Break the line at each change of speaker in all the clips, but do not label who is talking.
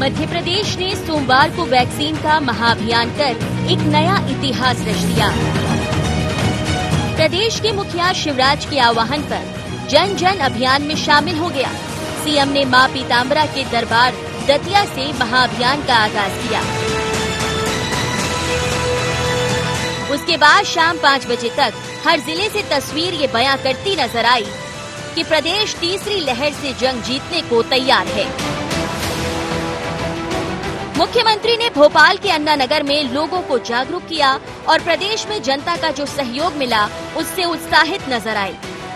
मध्य प्रदेश ने सोमवार को वैक्सीन का महाअभियान कर एक नया इतिहास रच दिया। प्रदेश के मुखिया शिवराज के आह्वान पर जन जन अभियान में शामिल हो गया। सीएम ने मां पीताम्बरा के दरबार दतिया से महाअभियान का आगाज किया। उसके बाद शाम 5 बजे तक हर जिले से तस्वीर ये बयां करती नजर आई कि प्रदेश तीसरी लहर से जंग जीतने को तैयार है। मुख्यमंत्री ने भोपाल के अन्ना नगर में लोगों को जागरूक किया और प्रदेश में जनता का जो सहयोग मिला उससे उत्साहित नजर आए।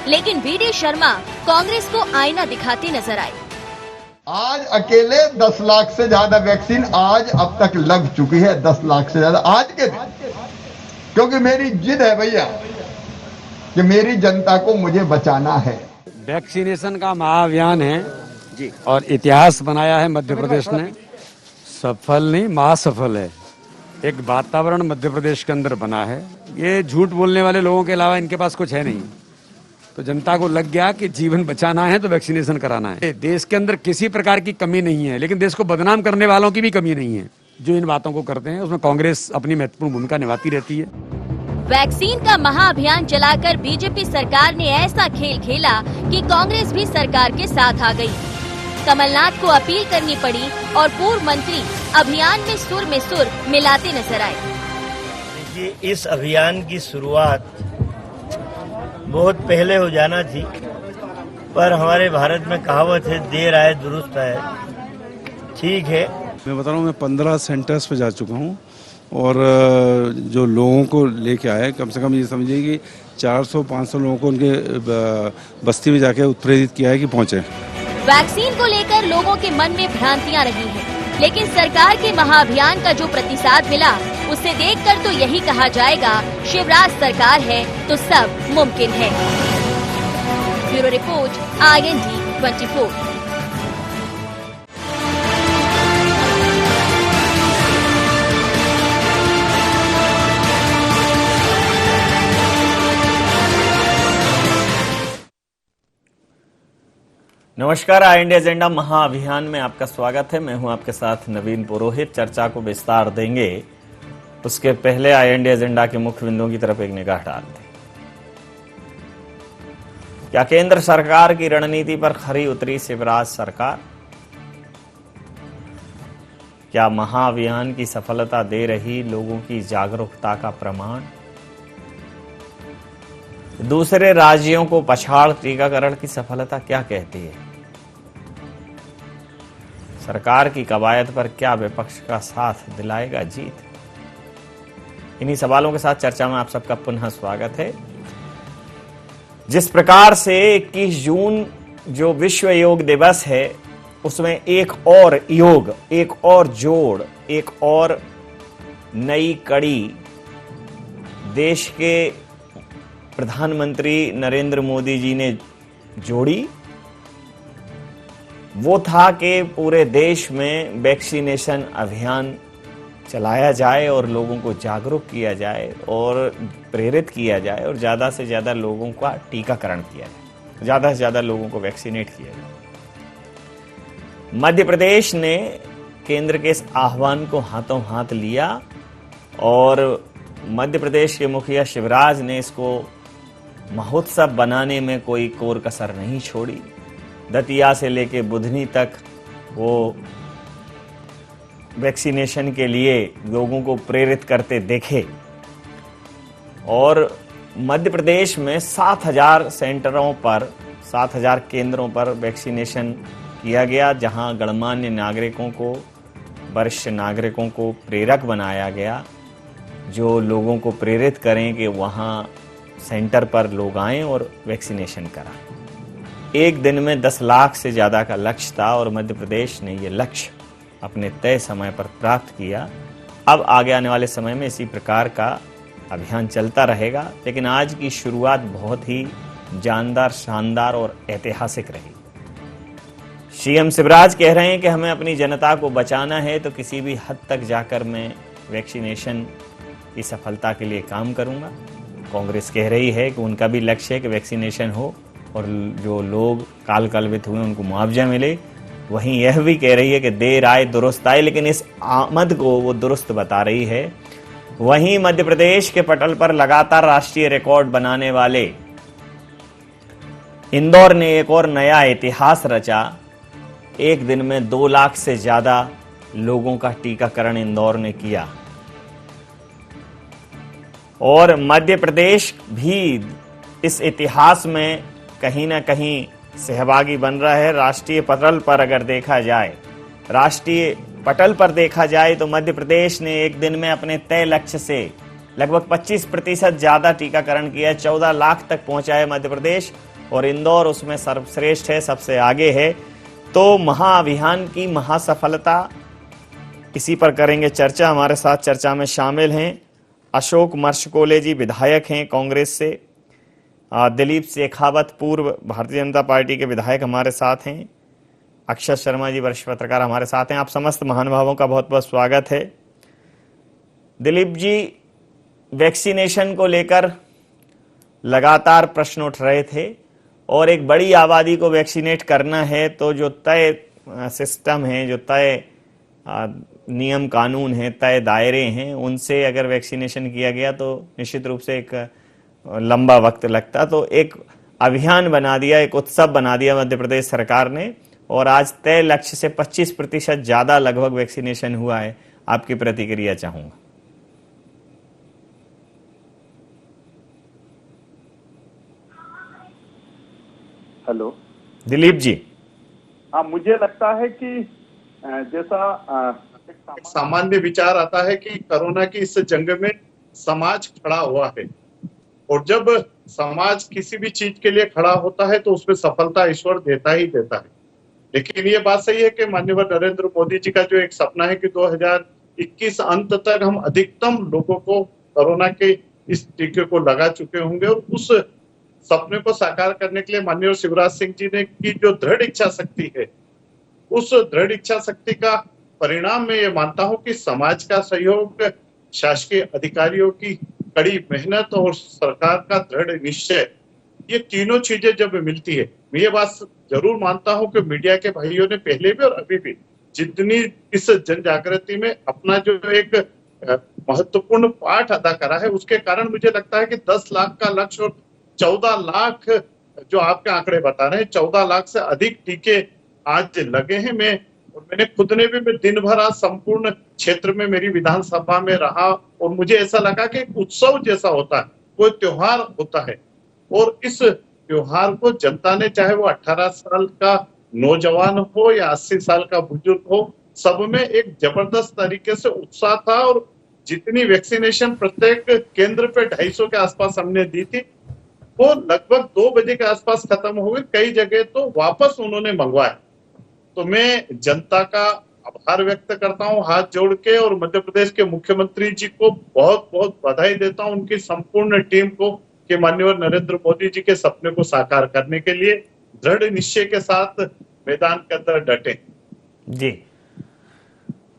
लेकिन वीडी शर्मा कांग्रेस को आईना दिखाते नजर आए।
आज अकेले 10 लाख से ज्यादा वैक्सीन आज अब तक लग चुकी है। 10 लाख से ज्यादा आज के दिन, क्योंकि मेरी जिद है भैया कि मेरी जनता को मुझे बचाना है।
वैक्सीनेशन का महाअभियान है जी और इतिहास बनाया है मध्य प्रदेश ने। सफल नहीं महासफल है। एक वातावरण मध्य प्रदेश के अंदर बना है। ये झूठ बोलने वाले लोगों के अलावा इनके पास कुछ है नहीं। तो जनता को लग गया कि जीवन बचाना है तो वैक्सीनेशन कराना है। देश के अंदर किसी प्रकार की कमी नहीं है, लेकिन देश को बदनाम करने वालों की भी कमी नहीं है। जो इन बातों को करते हैं उसमें कांग्रेस अपनी महत्वपूर्ण भूमिका निभाती रहती है।
वैक्सीन का महाअभियान चलाकर बीजेपी सरकार ने ऐसा खेल खेला कि कांग्रेस भी सरकार के साथ आ गई। कमलनाथ को अपील करनी पड़ी और पूर्व मंत्री अभियान में सुर मिलाते नजर आए।
देखिए, इस अभियान की शुरुआत बहुत पहले हो जाना थी, पर हमारे भारत में कहावत है, देर आए दुरुस्त आए। ठीक है,
मैं बता रहा हूँ, मैं 15 सेंटर्स पे जा चुका हूँ और जो लोगों को लेके आए, कम से कम ये समझिए कि 400-500 लोगों को उनके बस्ती में जाके उत्प्रेरित किया है कि पहुँचे।
वैक्सीन को लेकर लोगों के मन में भ्रांतियां रही हैं, लेकिन सरकार के महाअभियान का जो प्रतिसाद मिला उसे देखकर तो यही कहा जाएगा, शिवराज सरकार है तो सब मुमकिन है। Bureau report, IND 24।
नमस्कार, IND एजेंडा महाअभियान में आपका स्वागत है। मैं हूं आपके साथ नवीन पुरोहित। चर्चा को विस्तार देंगे, उसके पहले IND एजेंडा के मुख्य बिंदुओं की तरफ एक निगाह डालते हैं। क्या केंद्र सरकार की रणनीति पर खरी उतरी शिवराज सरकार? क्या महाअभियान की सफलता दे रही लोगों की जागरूकता का प्रमाण? दूसरे राज्यों को पछाड़ टीकाकरण की सफलता क्या कहती है? सरकार की कवायद पर क्या विपक्ष का साथ दिलाएगा जीत? इन्हीं सवालों के साथ चर्चा में आप सबका पुनः स्वागत है। जिस प्रकार से 21 जून जो विश्व योग दिवस है, उसमें एक और योग, एक और जोड़, एक और नई कड़ी देश के प्रधानमंत्री नरेंद्र मोदी जी ने जोड़ी, वो था कि पूरे देश में वैक्सीनेशन अभियान चलाया जाए और लोगों को जागरूक किया जाए और प्रेरित किया जाए और ज़्यादा से ज़्यादा लोगों का टीकाकरण किया जाए, ज़्यादा से ज़्यादा लोगों को वैक्सीनेट किया जाए। मध्य प्रदेश ने केंद्र के इस आह्वान को हाथों हाथ लिया और मध्य प्रदेश के मुखिया शिवराज ने इसको महोत्सव बनाने में कोई कोर कसर नहीं छोड़ी। दतिया से लेके बुधनी तक वो वैक्सीनेशन के लिए लोगों को प्रेरित करते देखे और मध्य प्रदेश में 7,000 सेंटरों पर, 7,000 केंद्रों पर वैक्सीनेशन किया गया, जहां गणमान्य नागरिकों को, वरिष्ठ नागरिकों को प्रेरक बनाया गया, जो लोगों को प्रेरित करें कि वहां सेंटर पर लोग आएं और वैक्सीनेशन कराएं। एक दिन में 10 लाख से ज़्यादा का लक्ष्य था और मध्य प्रदेश ने ये लक्ष्य अपने तय समय पर प्राप्त किया। अब आगे आने वाले समय में इसी प्रकार का अभियान चलता रहेगा, लेकिन आज की शुरुआत बहुत ही जानदार, शानदार और ऐतिहासिक रही। सीएम शिवराज कह रहे हैं कि हमें अपनी जनता को बचाना है तो किसी भी हद तक जाकर मैं वैक्सीनेशन की सफलता के लिए काम करूंगा। कांग्रेस कह रही है कि उनका भी लक्ष्य है कि वैक्सीनेशन हो और जो लोग काल कलवित हुए उनको मुआवजा मिले। वहीं यह भी कह रही है कि देर आए दुरुस्त आए, लेकिन इस आमद को वो दुरुस्त बता रही है। वहीं मध्य प्रदेश के पटल पर लगातार राष्ट्रीय रिकॉर्ड बनाने वाले इंदौर ने एक और नया इतिहास रचा। एक दिन में 2 लाख से ज्यादा लोगों का टीकाकरण इंदौर ने किया और मध्य प्रदेश भी इस इतिहास में कहीं ना कहीं सहभागी बन रहा है। राष्ट्रीय पटल पर अगर देखा जाए तो मध्य प्रदेश ने एक दिन में अपने तय लक्ष्य से लगभग 25% ज्यादा टीकाकरण किया है। 14 लाख तक पहुंचा है मध्य प्रदेश और इंदौर उसमें सर्वश्रेष्ठ है, सबसे आगे है। तो महाअभियान की महासफलता, इसी पर करेंगे चर्चा। हमारे साथ चर्चा में शामिल हैं अशोक मर्शकोले जी, विधायक हैं कांग्रेस से। दिलीप शेखावत, पूर्व भारतीय जनता पार्टी के विधायक हमारे साथ हैं। अक्षय शर्मा जी, वरिष्ठ पत्रकार हमारे साथ हैं। आप समस्त महानुभावों का बहुत बहुत स्वागत है। दिलीप जी, वैक्सीनेशन को लेकर लगातार प्रश्न उठ रहे थे और एक बड़ी आबादी को वैक्सीनेट करना है तो जो तय सिस्टम है, जो तय नियम कानून है, तय दायरे हैं, उनसे अगर वैक्सीनेशन किया गया तो निश्चित रूप से एक लंबा वक्त लगता। तो एक अभियान बना दिया, एक उत्सव बना दिया मध्य प्रदेश सरकार ने और आज तय लक्ष्य से 25% ज्यादा लगभग वैक्सीनेशन हुआ है। आपकी प्रतिक्रिया चाहूंगा।
हेलो
दिलीप जी।
हाँ, मुझे लगता है कि जैसा
एक सामान्य विचार आता है कि कोरोना की इस जंग में समाज खड़ा हुआ है और जब समाज किसी भी चीज के लिए खड़ा होता है तो उसमें सफलता ईश्वर देता ही देता है। लेकिन ये बात सही है कि माननीय नरेंद्र मोदी जी का जो एक सपना है कि 2021 अंत तक हम अधिकतम लोगों को कोरोना के इस टीके को लगा चुके होंगे और उस सपने को साकार करने के लिए माननीय शिवराज सिंह जी ने की जो दृढ़ इच्छा शक्ति है, उस दृढ़ इच्छा शक्ति का परिणाम मैं ये मानता हूं कि समाज का सहयोग, शासकीय अधिकारियों की कड़ी मेहनत और सरकार का दृढ़ निश्चय, ये तीनों चीजें जब मिलती है, मैं ये बात जरूर मानता हूं कि मीडिया के भाइयों ने पहले भी और अभी भी जितनी इस जन जागृति में अपना जो एक महत्वपूर्ण पाठ अदा करा है, उसके कारण मुझे लगता है कि 10 लाख का लक्ष्य और 14 लाख जो आपके आंकड़े बता रहे हैं, 14 लाख से अधिक टीके आज लगे हैं। मैंने खुद ने भी, मैं दिन भर आज संपूर्ण क्षेत्र में मेरी विधानसभा में रहा और मुझे ऐसा लगा कि एक उत्सव जैसा होता है, कोई त्योहार होता है और इस त्योहार को जनता ने, चाहे वो 18 साल का नौजवान हो या 80 साल का बुजुर्ग हो, सब में एक जबरदस्त तरीके से उत्साह था और जितनी वैक्सीनेशन प्रत्येक केंद्र पे 250 के आसपास हमने दी थी, वो लगभग 2 बजे के आसपास खत्म हो गई। कई जगह तो वापस उन्होंने मंगवाया। तो मैं जनता का आभार व्यक्त करता हूं हाथ जोड़ के और मध्य प्रदेश के मुख्यमंत्री जी को बहुत बहुत बधाई देता हूं, उनकी संपूर्ण टीम को कि माननीय नरेंद्र मोदी जी के सपने को साकार करने के लिए दृढ़ निश्चय के साथ मैदान के अंदर डटे।
जी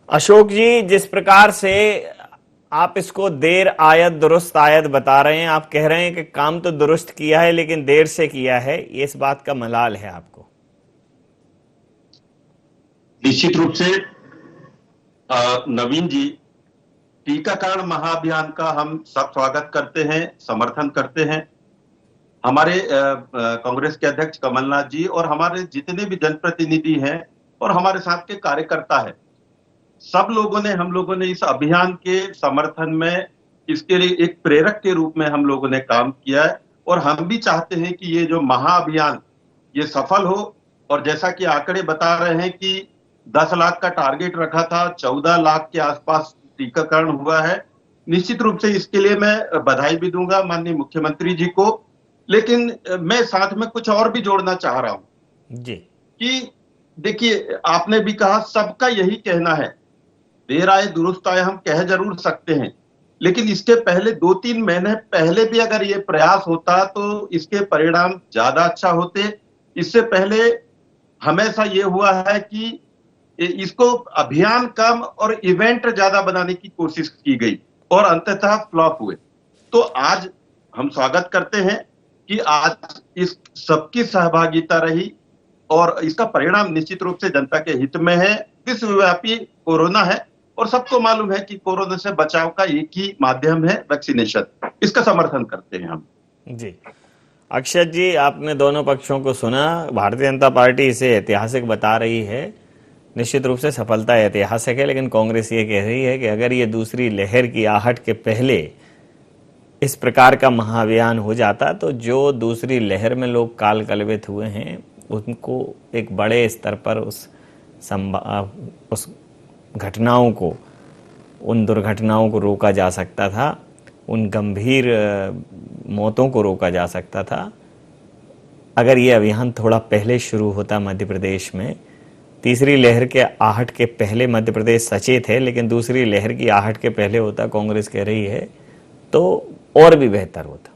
अशोक जी, जिस प्रकार से आप इसको देर आयत दुरुस्त आयत बता रहे हैं, आप कह रहे हैं कि काम तो दुरुस्त किया है लेकिन देर से किया है, ये इस बात का मलाल है आपको?
निश्चित रूप से नवीन जी, टीकाकरण महाअभियान का हम सब स्वागत करते हैं, समर्थन करते हैं। हमारे कांग्रेस के अध्यक्ष कमलनाथ जी और हमारे जितने भी जनप्रतिनिधि हैं और हमारे साथ के कार्यकर्ता हैं, सब लोगों ने, हम लोगों ने इस अभियान के समर्थन में, इसके लिए एक प्रेरक के रूप में हम लोगों ने काम किया है और हम भी चाहते हैं कि ये जो महाअभियान ये सफल हो। और जैसा कि आंकड़े बता रहे हैं कि 10 लाख का टारगेट रखा था, 14 लाख के आसपास टीकाकरण हुआ है। निश्चित रूप से इसके लिए मैं बधाई भी दूंगा माननीय मुख्यमंत्री जी को, लेकिन मैं साथ में कुछ और भी जोड़ना चाह रहा हूं
जी
कि देखिए, आपने भी कहा, सबका यही कहना है, देर आए दुरुस्त आए, हम कह जरूर सकते हैं, लेकिन इसके पहले 2-3 महीने पहले भी अगर ये प्रयास होता तो इसके परिणाम ज्यादा अच्छा होते। इससे पहले हमेशा ये हुआ है कि इसको अभियान कम और इवेंट ज्यादा बनाने की कोशिश की गई और अंततः फ्लॉप हुए। तो आज हम स्वागत करते हैं कि आज इस सबकी सहभागिता रही और इसका परिणाम निश्चित रूप से जनता के हित में है। विश्वव्यापी कोरोना है और सबको मालूम है कि कोरोना से बचाव का एक ही माध्यम है वैक्सीनेशन। इसका समर्थन करते हैं हम।
जी, अक्षत जी, आपने दोनों पक्षों को सुना। भारतीय जनता पार्टी इसे ऐतिहासिक बता रही है। निश्चित रूप से सफलता ऐतिहासिक है, लेकिन कांग्रेस ये कह रही है कि अगर ये दूसरी लहर की आहट के पहले इस प्रकार का महाअभियान हो जाता तो जो दूसरी लहर में लोग काल कलवित हुए हैं उनको एक बड़े स्तर पर उस घटनाओं को, उन दुर्घटनाओं को रोका जा सकता था, उन गंभीर मौतों को रोका जा सकता था अगर ये अभियान थोड़ा पहले शुरू होता मध्य प्रदेश में। तीसरी लहर के आहट के पहले मध्य प्रदेश सचेत है, लेकिन दूसरी लहर की आहट के पहले होता, कांग्रेस कह रही है, तो और भी बेहतर होता।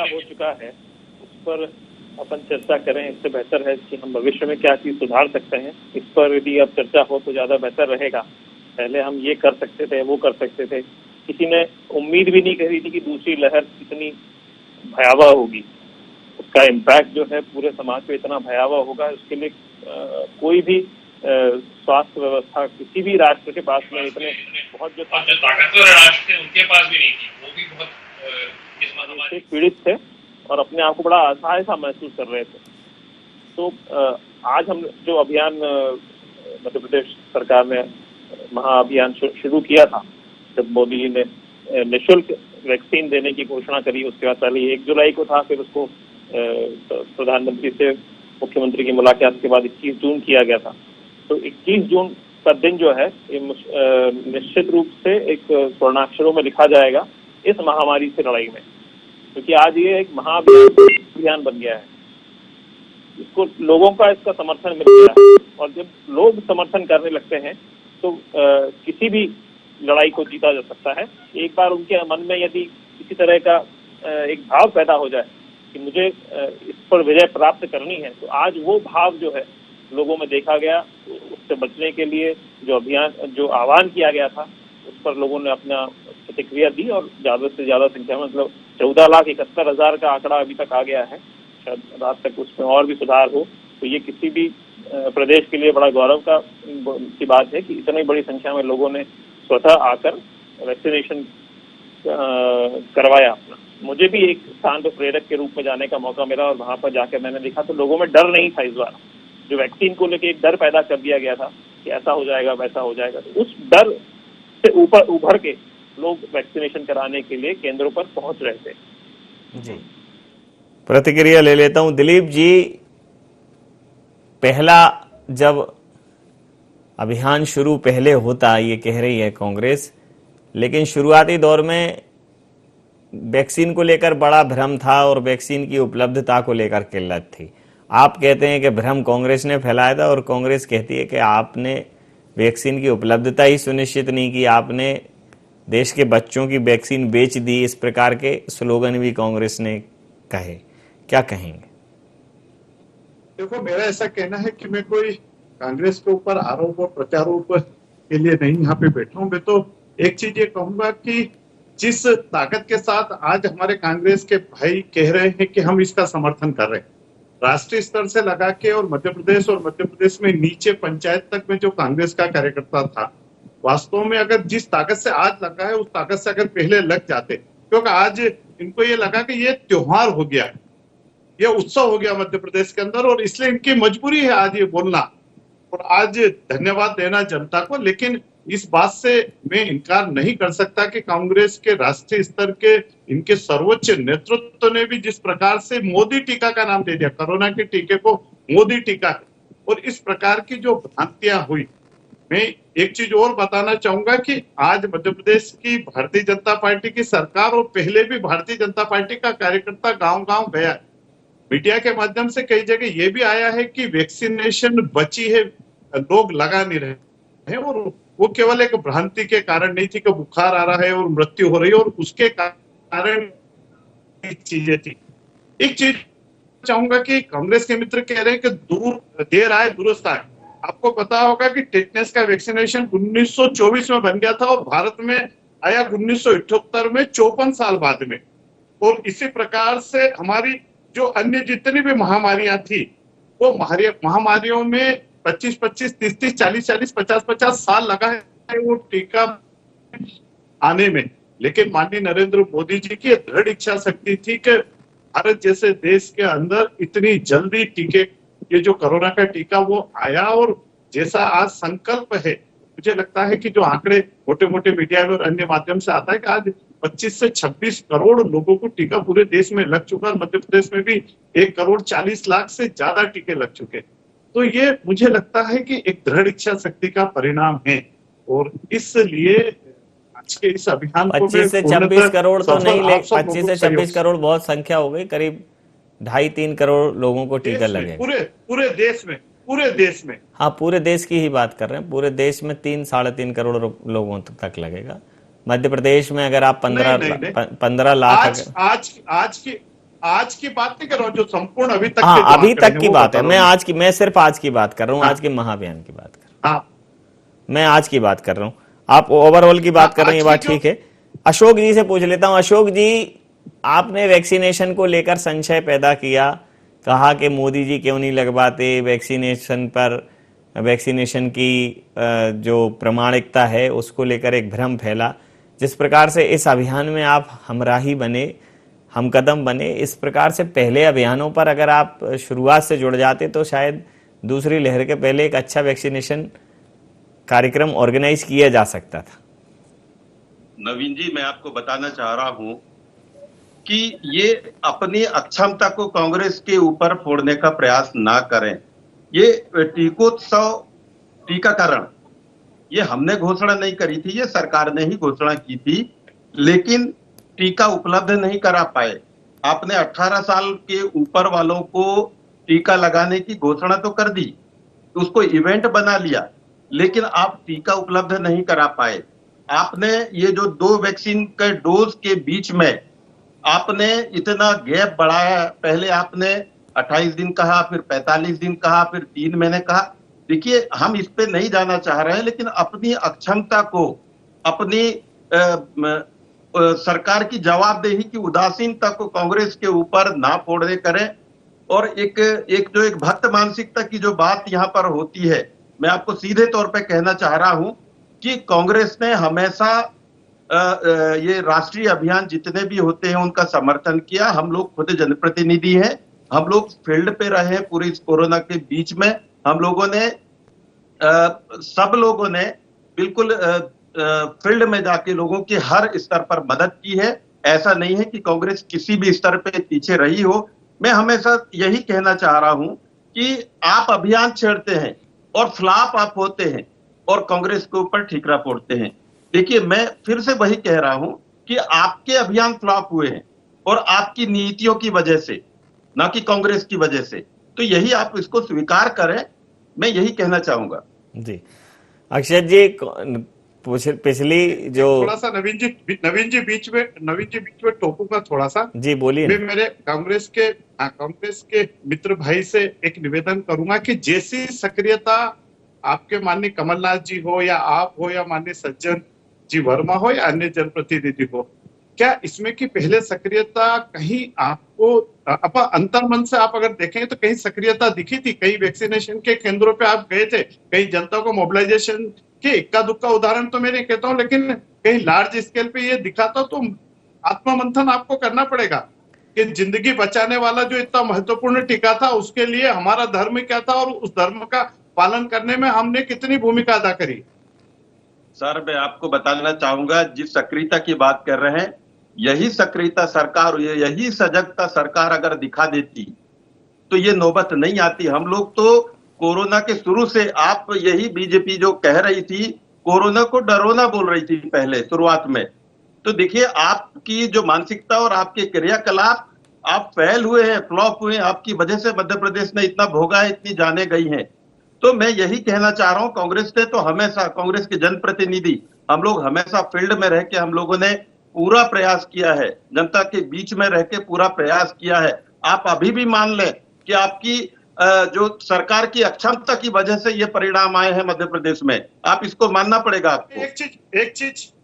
हो चुका है उस पर अपन चर्चा करें, इससे बेहतर है कि हम भविष्य में क्या चीज सुधार सकते हैं, इस पर यदि अब चर्चा हो तो ज्यादा बेहतर रहेगा। पहले हम ये कर सकते थे, वो कर सकते थे, किसी ने उम्मीद भी नहीं करी थी कि दूसरी लहर इतनी भयावह होगी, उसका इम्पैक्ट जो है पूरे समाज पे इतना भयावह होगा। उसके लिए कोई भी स्वास्थ्य व्यवस्था किसी भी राष्ट्र के पास में इतने बहुत जो ताकतवर राष्ट्र थे उनके पास भी नहीं थी। वो भी बहुत पीड़ित थे और अपने आप को बड़ा असहाय सा महसूस कर रहे थे। तो आज हम जो अभियान मध्य प्रदेश सरकार ने महाअभियान शुरू किया था, जब मोदी जी ने निःशुल्क वैक्सीन देने की घोषणा करी, उसके बाद पहले 1 जुलाई को था, फिर उसको प्रधानमंत्री से मुख्यमंत्री की मुलाकात के बाद 21 जून किया गया था। तो 21 जून का दिन जो है निश्चित रूप से एक स्वर्णाक्षरों में लिखा जाएगा इस महामारी से लड़ाई में, क्योंकि आज ये एक महाअभियान बन गया है। इसको लोगों का इसका समर्थन मिल गया है और जब लोग समर्थन करने लगते हैं तो किसी भी लड़ाई को जीता जा सकता है। एक बार उनके मन में यदि किसी तरह का एक भाव पैदा हो जाए कि मुझे इस पर विजय प्राप्त करनी है, तो आज वो भाव जो है लोगों में देखा गया। उससे बचने के लिए जो अभियान, जो आह्वान किया गया था, उस पर लोगों ने अपना प्रतिक्रिया दी और ज्यादा से ज्यादा संख्या में, मतलब 14,71,000 का आंकड़ा अभी तक आ गया है। शायद रात तक उसमें और भी सुधार हो, तो ये किसी भी प्रदेश के लिए बड़ा गौरव की बात है कि इतनी बड़ी संख्या में लोगों ने स्वतः आकर वैक्सीनेशन करवाया अपना। मुझे भी एक स्थान पर प्रेरक के रूप में जाने का मौका मिला और वहां पर जाकर मैंने देखा तो लोगों में डर नहीं था। इस बार जो वैक्सीन को लेकर एक डर पैदा कर दिया गया था कि ऐसा हो जाएगा वैसा हो जाएगा, तो उस डर से ऊपर उभर के लोग वैक्सीनेशन कराने के लिए केंद्रों पर पहुंच रहे थे।
जी, प्रतिक्रिया ले लेता हूं। दिलीप जी, पहला जब अभियान शुरू पहले होता, ये कह रही है कांग्रेस, लेकिन शुरुआती दौर में वैक्सीन को लेकर बड़ा भ्रम था और वैक्सीन की उपलब्धता को लेकर किल्लत थी। आप कहते हैं कि भ्रम कांग्रेस ने फैलाया था और कांग्रेस कहती है कि आपने वैक्सीन की उपलब्धता ही सुनिश्चित नहीं की, आपने देश के बच्चों की वैक्सीन बेच दी। इस प्रकार के स्लोगन भी कांग्रेस ने कहे, क्या कहेंगे?
देखो, मेरा ऐसा कहना है कि मैं कोई कांग्रेस के ऊपर आरोप और प्रत्यारोप के लिए नहीं यहाँ पे बैठा हूँ। मैं तो एक चीज ये कहूंगा कि जिस ताकत के साथ आज हमारे कांग्रेस के भाई कह रहे हैं कि हम इसका समर्थन कर रहे हैं, राष्ट्रीय स्तर से लगा के और मध्य प्रदेश में नीचे पंचायत तक में जो कांग्रेस का कार्यकर्ता था, वास्तव में अगर जिस ताकत से आज लगा है उस ताकत से अगर पहले लग जाते, क्योंकि आज इनको ये लगा कि ये त्योहार हो गया, ये उत्सव हो गया मध्य प्रदेश के अंदर, और इसलिए इनकी मजबूरी है आज ये बोलना और आज धन्यवाद देना जनता को। लेकिन इस बात से मैं इनकार नहीं कर सकता कि कांग्रेस के राष्ट्रीय स्तर के इनके सर्वोच्च नेतृत्व ने भी जिस प्रकार से मोदी टीका का नाम दे दिया, कोरोना के टीके को मोदी टीका, और इस प्रकार की जो भ्रांतियां हुई। मैं एक चीज और बताना चाहूंगा कि आज मध्य प्रदेश की भारतीय जनता पार्टी की सरकार और पहले भी भारतीय जनता पार्टी का कार्यकर्ता गांव-गांव गया, मीडिया के माध्यम से कई जगह ये भी आया है कि वैक्सीनेशन बची है, लोग लगा नहीं रहे हैं, और वो केवल एक भ्रांति के कारण नहीं थी कि बुखार आ रहा है और मृत्यु हो रही है और उसके कारण चीजें थी। एक चीज चाहूंगा कि कांग्रेस के मित्र कह रहे हैं कि देर आए दुरुस्त आए। आपको पता होगा कि टेटनेस का वैक्सीनेशन 1924 में बन गया था और भारत में आया 1978 में 54 साल बाद में। और इसी प्रकार से हमारी जो अन्य जितनी भी महामारियां थी वो महामारियों में 25-25, 30-30, 40-40, 50-50 साल लगा है वो टीका आने में। लेकिन माननीय नरेंद्र मोदी जी की दृढ़ इच्छा शक्ति थी कि भारत जैसे देश के अंदर इतनी जल्दी टीके, ये जो कोरोना का टीका वो आया। और जैसा आज संकल्प है, मुझे लगता है कि जो आंकड़े मोटे मोटे मीडिया में और अन्य माध्यम से आता है कि आज 25 से 26 करोड़ लोगों को टीका पूरे देश में लग चुका है। मध्य प्रदेश में भी 1,40,40,00,000 से ज्यादा टीके लग चुके। तो ये मुझे लगता है कि एक दृढ़ इच्छा शक्ति का परिणाम है। और इसलिए आज के इस अभियान को
25 से 26 करोड़ तो नहीं, 25 से 26 करोड़ बहुत संख्या हो गई, करीब 2.5-3 करोड़ लोगों को टीका लगेगा
पूरे देश में।
हाँ, पूरे देश की ही बात कर रहे हैं। पूरे देश में 3-3.5 करोड़ लोगों तक लगेगा। मध्य प्रदेश में अगर आप 15 लाख
आज की बात नहीं कर रहा हूँ, जो संपूर्ण अभी तक
अभी तक की बात है। मैं सिर्फ आज की बात कर रहा हूँ, आज के महाअभियान की बात कर रहा हूँ। मैं आज की बात कर रहा हूँ, आप ओवरऑल की बात कर रहे हैं, ये बात ठीक है। अशोक जी से पूछ लेता हूँ। अशोक जी, आपने वैक्सीनेशन को लेकर संशय पैदा किया, कहा कि मोदी जी क्यों नहीं लगवाते, वैक्सीनेशन की जो प्रामाणिकता है उसको लेकर एक भ्रम फैला। जिस प्रकार से इस अभियान में आप हमराही बने, हमकदम बने, इस प्रकार से पहले अभियानों पर अगर आप शुरुआत से जुड़ जाते तो शायद दूसरी लहर के पहले एक अच्छा वैक्सीनेशन कार्यक्रम ऑर्गेनाइज किया जा सकता था।
नवीन जी, मैं आपको बताना चाह रहा हूं कि ये अपनी अक्षमता को कांग्रेस के ऊपर फोड़ने का प्रयास ना करें। ये टीकोत्सव, टीकाकरण, ये हमने घोषणा नहीं करी थी, ये सरकार ने ही घोषणा की थी, लेकिन टीका उपलब्ध नहीं करा पाए। आपने 18 साल के ऊपर वालों को टीका लगाने की घोषणा तो कर दी, उसको इवेंट बना लिया, लेकिन आप टीका उपलब्ध नहीं करा पाए। आपने ये जो 2 वैक्सीन के डोज के बीच में आपने इतना गैप बढ़ाया। पहले आपने 28 दिन कहा, फिर 45 दिन कहा, फिर 3 महीने कहा। देखिए, हम इस पे नहीं जाना चाह रहे हैं, लेकिन अपनी अक्षमता को, अपनी सरकार की जवाबदेही की उदासीनता को कांग्रेस के ऊपर ना फोड़ने करें। और एक भक्त मानसिकता की जो बात यहाँ पर होती है, मैं आपको सीधे तौर पे कहना चाह रहा हूं कि कांग्रेस ने हमेशा ये राष्ट्रीय अभियान जितने भी होते हैं उनका समर्थन किया। हम लोग खुद जनप्रतिनिधि हैं, हम लोग फील्ड पे रहे पूरी इस कोरोना के बीच में। हम लोगों ने सब लोगों ने बिल्कुल फील्ड में जाके लोगों की हर स्तर पर मदद की है। ऐसा नहीं है कि कांग्रेस किसी भी स्तर पे पीछे रही हो। मैं हमेशा यही कहना चाह रहा हूं कि आप अभियान छेड़ते हैं और फ्लॉप आप होते हैं और कांग्रेस के ऊपर ठीकरा फोड़ते हैं। देखिए, मैं फिर से वही कह रहा हूं कि आपके अभियान फ्लॉप हुए हैं और आपकी नीतियों की वजह से, ना कि कांग्रेस की वजह से। तो यही आप इसको स्वीकार करें, मैं यही कहना चाहूंगा।
जी, अक्षय जी, पिछली जो
थोड़ा सा नवीन जी बीच में टोकूंगा थोड़ा सा।
जी, बोलिए।
मैं मेरे कांग्रेस के मित्र भाई से एक निवेदन करूंगा कि जैसी सक्रियता आपके माननीय कमलनाथ जी हो या आप हो या माननीय सज्जन जी वर्मा हो या अन्य जनप्रतिनिधि हो, क्या इसमें की पहले सक्रियता कहीं आपको अंतर्मन से आप अगर देखें तो कहीं सक्रियता दिखी थी? कई वैक्सीनेशन के केंद्रों पे आप गए थे, कहीं जनता को मोबिलाइजेशन के इक्का दुक्का उदाहरण तो मैं नहीं कहता हूं, लेकिन कहीं लार्ज स्केल पे ये दिखा था। तो आत्ममंथन आपको करना पड़ेगा कि जिंदगी बचाने वाला जो इतना महत्वपूर्ण टीका था, उसके लिए हमारा धर्म क्या था और उस धर्म का पालन करने में हमने कितनी भूमिका अदा करी।
सर, मैं आपको बताना चाहूंगा, जिस सक्रियता की बात कर रहे हैं, यही सक्रियता सरकार, यही सजगता सरकार अगर दिखा देती तो ये नौबत नहीं आती। हम लोग तो कोरोना के शुरू से, आप यही बीजेपी जो कह रही थी, कोरोना को डरोना बोल रही थी पहले शुरुआत में। तो देखिए, आपकी जो मानसिकता और आपके क्रियाकलाप, आप फेल हुए हैं, फ्लॉप हुए हैं। आपकी वजह से मध्य प्रदेश ने इतना भोगा है, इतनी जाने गई हैं। तो मैं यही कहना चाह रहा हूं, कांग्रेस ने तो हमेशा, कांग्रेस के जनप्रतिनिधि, हम लोग हमेशा फील्ड में रह के हम लोगों ने पूरा प्रयास किया है, जनता के बीच में रह के पूरा प्रयास किया है। आप अभी भी मान लें कि आपकी जो सरकार की अक्षमता की वजह से ये परिणाम आए हैं मध्य प्रदेश में, आप इसको मानना पड़ेगा आपको।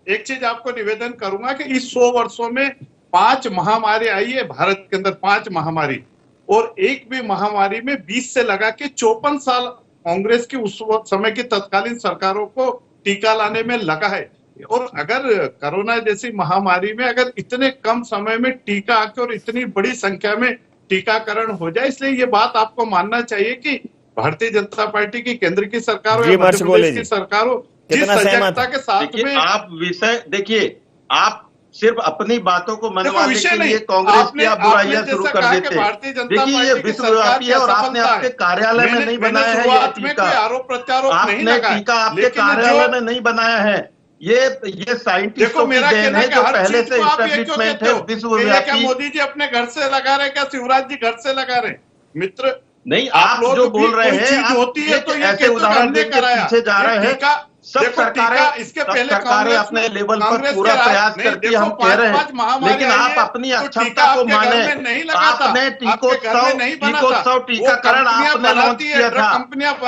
एक चीज आपको निवेदन करूंगा कि इस 100 वर्षों में 5 महामारी आई है भारत के अंदर, 5 महामारी, और एक भी महामारी में 20 से लगा के 54 साल कांग्रेस की उस समय की तत्कालीन सरकारों को टीका लाने में लगा है। और अगर कोरोना जैसी महामारी में अगर इतने कम समय में टीका आके और इतनी बड़ी संख्या में टीकाकरण हो जाए, इसलिए ये बात आपको मानना चाहिए कि भारतीय जनता पार्टी की केंद्र की सरकार हो या मध्य प्रदेश की सरकार हो, जिस सजगता के साथ में
आप विषय देखिए, आप सिर्फ अपनी बातों को मनवाने के लिए कांग्रेस की आप बुराइयां शुरू कर देते हैं। देखिए ये विश्वव्यापी है और आपने आपके कार्यालय में नहीं बनाया है ये टीका, आपने टीका आपके कार्यालय में नहीं बनाया है। ये साइंटिस्टों की देन है जो पहले से एस्टैब्लिशमेंट है विश्वव्यापी।
मोदी जी अपने घर से लगा रहे, क्या शिवराज जी घर से लगा रहे? मित्र
नहीं, आप जो बोल रहे हैं
होती है तो ये
ऐसे उदाहरण देके पीछे जा रहे हैं। सब सरकारें
इसके पहले
सरकारें अपने लेवल पर पूरा प्रयास करती है, हम कह रहे हैं, लेकिन आप अपनी अक्षमता को माने। आपने टीकोत्सव टीकाकरण आपने लॉन्च किया था,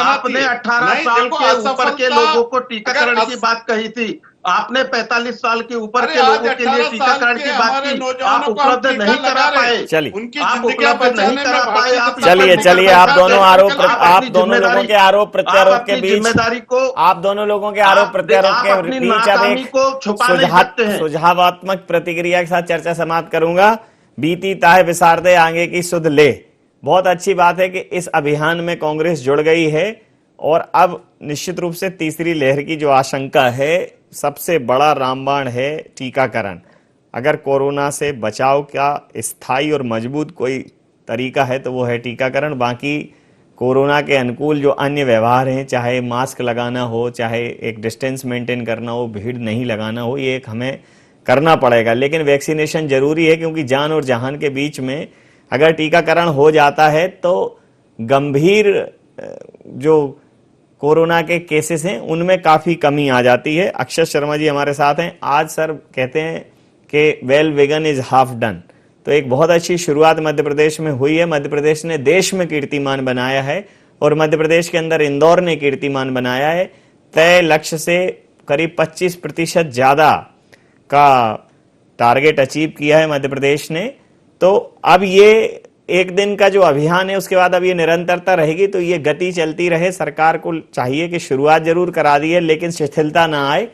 आपने 18 साल के ऊपर के लोगों को टीकाकरण की बात कही थी, आपने 45 साल के ऊपर के लोगों के लिए टीकाकरण की बात की, आप उपलब्ध नहीं करा पाए।
चलिए
आप उपलब्ध नहीं करा पाए। आप
चलिए आप दोनों लोगों के आरोप प्रत्यारोप के बीच
जिम्मेदारी को,
आप दोनों लोगों के आरोप प्रत्यारोप के बीच अब एक सुझावात्मक प्रतिक्रिया के साथ चर्चा समाप्त करूंगा। बीती ताहे विसारदे आगे की सुध ले। बहुत अच्छी बात है कि इस अभियान में कांग्रेस जुड़ गई है और अब निश्चित रूप से तीसरी लहर की जो आशंका है, सबसे बड़ा रामबाण है टीकाकरण। अगर कोरोना से बचाव का स्थायी और मजबूत कोई तरीका है तो वो है टीकाकरण। बाकी कोरोना के अनुकूल जो अन्य व्यवहार हैं, चाहे मास्क लगाना हो, चाहे एक डिस्टेंस मेंटेन करना हो, भीड़ नहीं लगाना हो, ये एक हमें करना पड़ेगा। लेकिन वैक्सीनेशन जरूरी है, क्योंकि जान और जहान के बीच में अगर टीकाकरण हो जाता है तो गंभीर जो कोरोना के केसेस हैं उनमें काफी कमी आ जाती है। अक्षय शर्मा जी हमारे साथ हैं। आज सर कहते हैं कि well begun is half done. तो एक बहुत अच्छी शुरुआत मध्य प्रदेश में हुई है। मध्य प्रदेश ने देश में कीर्तिमान बनाया है और मध्य प्रदेश के अंदर इंदौर ने कीर्तिमान बनाया है। तय लक्ष्य से करीब 25% ज्यादा का टारगेट अचीव किया है मध्य प्रदेश ने। तो अब ये एक दिन का जो अभियान है उसके बाद अब ये निरंतरता रहेगी, तो ये गति चलती रहे। सरकार को चाहिए कि शुरुआत जरूर करा दी है लेकिन शिथिलता ना आए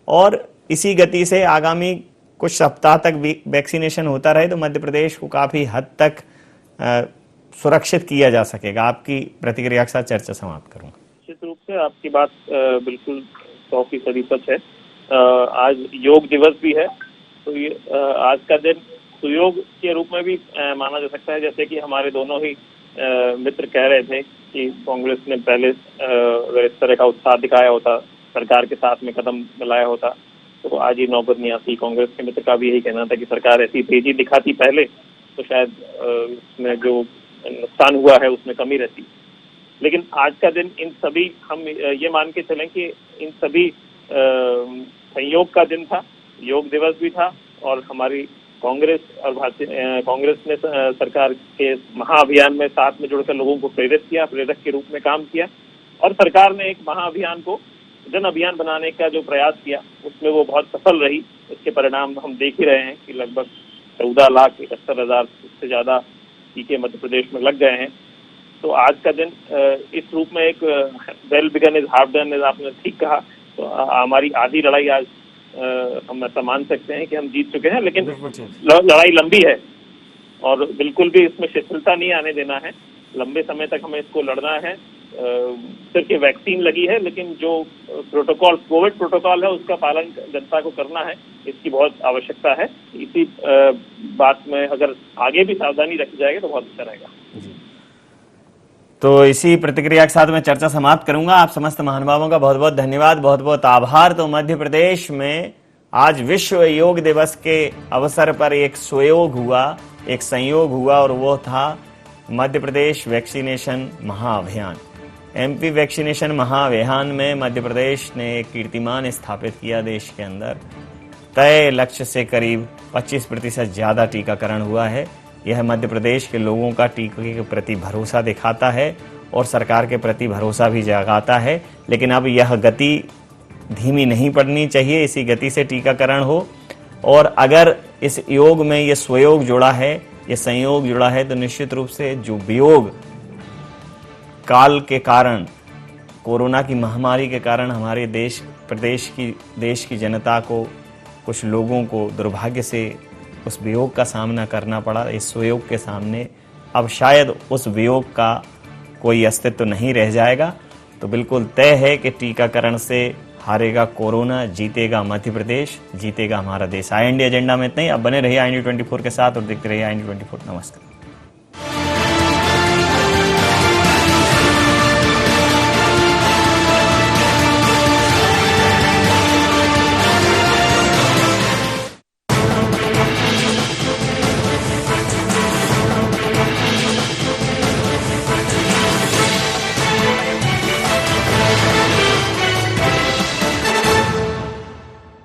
और इसी गति से आगामी कुछ सप्ताह तक वैक्सीनेशन होता रहे तो मध्य प्रदेश को काफी हद तक सुरक्षित किया जा सकेगा। आपकी प्रतिक्रिया के साथ चर्चा समाप्त करूंगा।
निश्चित रूप से आपकी बात बिल्कुल 100% सच है। आज योग दिवस भी है, तो ये आज का दिन सुयोग के रूप में भी माना जा सकता है। जैसे कि हमारे दोनों ही मित्र कह रहे थे कि कांग्रेस ने पहले अगर इस तरह का उत्साह दिखाया होता, सरकार के साथ में कदम मिलाया होता, तो आज ये नौबत नहीं आती। कांग्रेस के मित्र का भी यही कहना था कि सरकार ऐसी तेजी दिखाती पहले तो शायद उसमें जो नुकसान हुआ है उसमें कमी रहती। लेकिन आज का दिन इन सभी, हम ये मान के चलें कि इन सभी संयोग का दिन था, योग दिवस भी था और हमारी कांग्रेस और कांग्रेस ने सरकार के महाअभियान में साथ में जुड़कर लोगों को प्रेरित किया, प्रेरक के रूप में काम किया और सरकार ने एक महाअभियान को जन अभियान बनाने का जो प्रयास किया उसमें वो बहुत सफल रही। इसके परिणाम हम देख ही रहे हैं कि लगभग 14,71,000 से ज्यादा टीके मध्य प्रदेश में लग गए हैं। तो आज का दिन इस रूप में एक well begun is half done, आपने ठीक कहा। तो हमारी आधी लड़ाई आज हम ऐसा मान सकते हैं कि हम जीत चुके हैं, लेकिन लड़ाई लंबी है और बिल्कुल भी इसमें शिथिलता नहीं आने देना है। लंबे समय तक हमें इसको लड़ना है। सिर्फ ये वैक्सीन लगी है, लेकिन जो प्रोटोकॉल, कोविड प्रोटोकॉल है, उसका पालन जनता को करना है, इसकी बहुत आवश्यकता है। इसी बात में अगर आगे भी सावधानी रखी जाएगी तो बहुत अच्छा रहेगा।
तो इसी प्रतिक्रिया के साथ मैं चर्चा समाप्त करूंगा। आप समस्त महानुभावों का बहुत बहुत धन्यवाद, बहुत बहुत आभार। तो मध्य प्रदेश में आज विश्व योग दिवस के अवसर पर एक सुयोग हुआ, एक संयोग हुआ और वो था मध्य प्रदेश वैक्सीनेशन महाअभियान। एमपी वैक्सीनेशन महाअभियान में मध्य प्रदेश ने एक कीर्तिमान स्थापित किया। देश के अंदर तय लक्ष्य से करीब 25% ज्यादा टीकाकरण हुआ है। यह मध्य प्रदेश के लोगों का टीके के प्रति भरोसा दिखाता है और सरकार के प्रति भरोसा भी जगाता है। लेकिन अब यह गति धीमी नहीं पड़नी चाहिए, इसी गति से टीकाकरण हो। और अगर इस योग में ये स्वयोग जुड़ा है, ये संयोग जुड़ा है, तो निश्चित रूप से जो वियोग काल के कारण, कोरोना की महामारी के कारण हमारे देश की जनता को, कुछ लोगों को दुर्भाग्य से उस वियोग का सामना करना पड़ा, इस स्वयोग के सामने अब शायद उस वियोग का कोई अस्तित्व नहीं रह जाएगा। तो बिल्कुल तय है कि टीकाकरण से हारेगा कोरोना, जीतेगा मध्य प्रदेश, जीतेगा हमारा देश। IND एजेंडा में इतना ही। अब बने रहिए IND 24 के साथ और देखते रहिए IND 24। नमस्कार।